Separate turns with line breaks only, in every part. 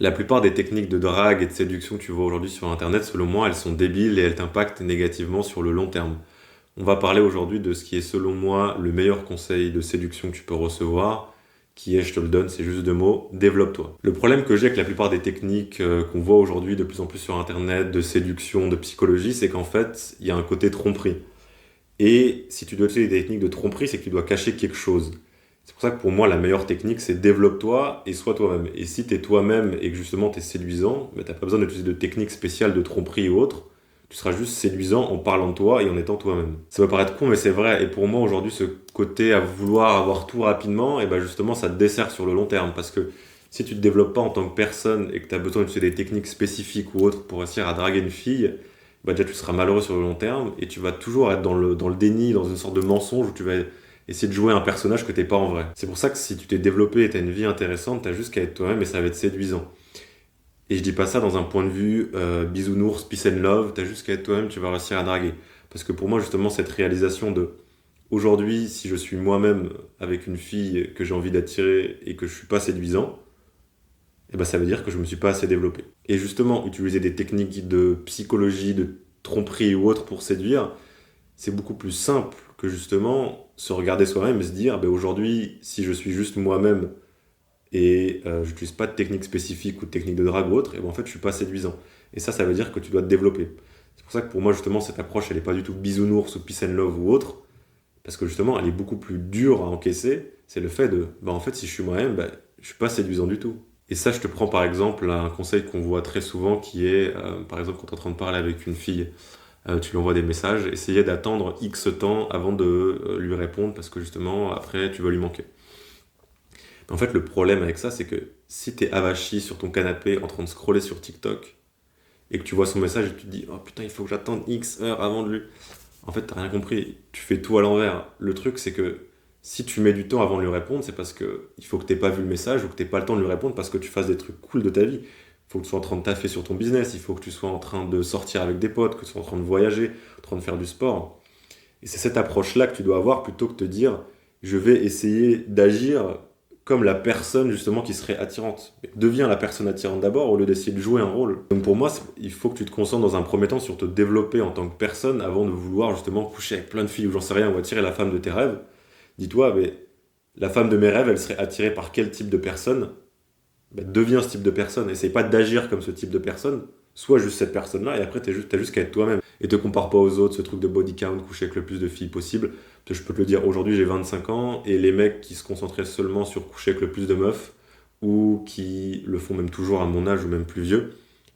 La plupart des techniques de drague et de séduction que tu vois aujourd'hui sur Internet, selon moi, elles sont débiles et elles t'impactent négativement sur le long terme. On va parler aujourd'hui de ce qui est selon moi le meilleur conseil de séduction que tu peux recevoir, qui est, je te le donne, c'est juste deux mots, développe-toi. Le problème que j'ai avec la plupart des techniques qu'on voit aujourd'hui de plus en plus sur Internet, de séduction, de psychologie, c'est qu'en fait, il y a un côté tromperie. Et si tu dois utiliser des techniques de tromperie, c'est que tu dois cacher quelque chose. C'est pour ça que pour moi, la meilleure technique, c'est développe-toi et sois toi-même. Et si tu es toi-même et que justement tu es séduisant, tu n'as pas besoin d'utiliser de techniques spéciales de tromperie ou autre. Tu seras juste séduisant en parlant de toi et en étant toi-même. Ça va paraître con, mais c'est vrai. Et pour moi, aujourd'hui, ce côté à vouloir avoir tout rapidement, et ben justement, ça te dessert sur le long terme. Parce que si tu te développes pas en tant que personne et que tu as besoin d'utiliser des techniques spécifiques ou autres pour réussir à draguer une fille, bah déjà tu seras malheureux sur le long terme et tu vas toujours être dans le déni, dans une sorte de mensonge où tu vas essayer de jouer un personnage que t'es pas en vrai. C'est pour ça que si tu t'es développé et t'as une vie intéressante, t'as juste qu'à être toi-même et ça va être séduisant. Et je dis pas ça dans un point de vue bisounours, peace and love, t'as juste qu'à être toi-même, tu vas réussir à draguer. Parce que pour moi, justement, cette réalisation de aujourd'hui, si je suis moi-même avec une fille que j'ai envie d'attirer et que je suis pas séduisant, eh ben ça veut dire que je me suis pas assez développé. Et justement, utiliser des techniques de psychologie, de tromperie ou autre pour séduire, c'est beaucoup plus simple que justement se regarder soi-même et se dire ben aujourd'hui, si je suis juste moi-même et je n'utilise pas de technique spécifique ou de technique de drague ou autre, et ben en fait je suis pas séduisant. Et ça veut dire que tu dois te développer. C'est pour ça que pour moi justement cette approche elle est pas du tout bisounours ou peace and love ou autre, parce que justement elle est beaucoup plus dure à encaisser. C'est le fait de ben en fait si je suis moi-même, ben, je suis pas séduisant du tout. Et ça je te prends par exemple un conseil qu'on voit très souvent qui est par exemple quand tu es en train de parler avec une fille tu lui envoies des messages, essayez d'attendre X temps avant de lui répondre parce que justement, après, tu vas lui manquer. Mais en fait, le problème avec ça, c'est que si t'es avachi sur ton canapé en train de scroller sur TikTok et que tu vois son message et que tu te dis oh putain, il faut que j'attende X heures avant de lui. En fait, t'as rien compris, tu fais tout à l'envers. Le truc, c'est que si tu mets du temps avant de lui répondre, c'est parce que il faut que t'aies pas vu le message ou que t'aies pas le temps de lui répondre parce que tu fasses des trucs cool de ta vie. Il faut que tu sois en train de taffer sur ton business, il faut que tu sois en train de sortir avec des potes, que tu sois en train de voyager, en train de faire du sport. Et c'est cette approche-là que tu dois avoir plutôt que de te dire je vais essayer d'agir comme la personne justement qui serait attirante. Mais deviens la personne attirante d'abord au lieu d'essayer de jouer un rôle. Donc pour moi, il faut que tu te concentres dans un premier temps sur te développer en tant que personne avant de vouloir justement coucher avec plein de filles ou j'en sais rien ou attirer la femme de tes rêves. Dis-toi, mais la femme de mes rêves, elle serait attirée par quel type de personne? Ben, deviens ce type de personne. Essaye pas d'agir comme ce type de personne. Sois juste cette personne-là et après t'as juste qu'à être toi-même. Et te compare pas aux autres, ce truc de body count, coucher avec le plus de filles possible. Je peux te le dire, aujourd'hui j'ai 25 ans et les mecs qui se concentraient seulement sur coucher avec le plus de meufs ou qui le font même toujours à mon âge ou même plus vieux,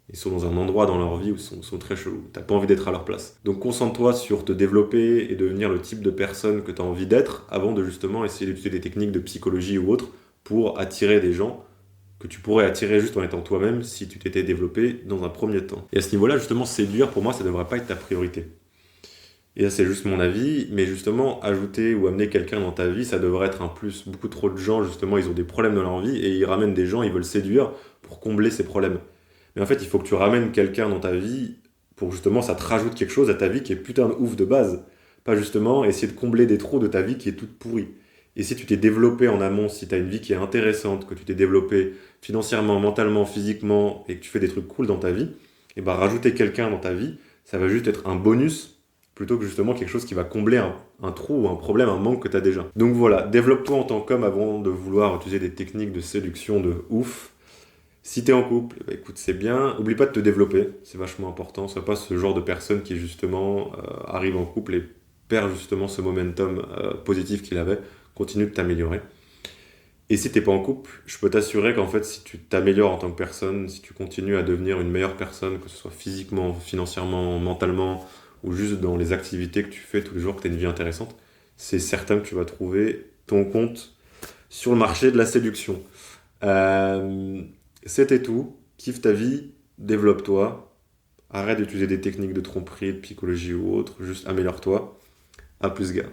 ils sont dans un endroit dans leur vie où ils sont très chelous. T'as pas envie d'être à leur place. Donc concentre-toi sur te développer et devenir le type de personne que tu as envie d'être avant de justement essayer d'utiliser des techniques de psychologie ou autres pour attirer des gens que tu pourrais attirer juste en étant toi-même si tu t'étais développé dans un premier temps. Et à ce niveau-là, justement, séduire, pour moi, ça devrait pas être ta priorité. Et ça, c'est juste mon avis, mais justement, ajouter ou amener quelqu'un dans ta vie, ça devrait être un plus. Beaucoup trop de gens, justement, ils ont des problèmes dans leur vie et ils ramènent des gens, ils veulent séduire pour combler ces problèmes. Mais en fait, il faut que tu ramènes quelqu'un dans ta vie pour justement, ça te rajoute quelque chose à ta vie qui est putain de ouf de base. Pas justement essayer de combler des trous de ta vie qui est toute pourrie. Et si tu t'es développé en amont, si tu as une vie qui est intéressante, que tu t'es développé financièrement, mentalement, physiquement, et que tu fais des trucs cool dans ta vie, et ben rajouter quelqu'un dans ta vie, ça va juste être un bonus plutôt que justement quelque chose qui va combler un trou ou un problème, un manque que tu as déjà. Donc voilà, développe-toi en tant qu'homme avant de vouloir utiliser des techniques de séduction de ouf. Si t'es en couple, bah écoute, c'est bien. Oublie pas de te développer, c'est vachement important. Sois pas ce genre de personne qui justement arrive en couple et perd justement ce momentum positif qu'il avait. Continue de t'améliorer. Et si t'es pas en couple, je peux t'assurer qu'en fait, si tu t'améliores en tant que personne, si tu continues à devenir une meilleure personne, que ce soit physiquement, financièrement, mentalement, ou juste dans les activités que tu fais tous les jours, que tu as une vie intéressante, c'est certain que tu vas trouver ton compte sur le marché de la séduction. Euh, C'était tout. Kiffe ta vie, développe-toi, arrête d'utiliser des techniques de tromperie, de psychologie ou autre, juste améliore-toi. À plus, gars.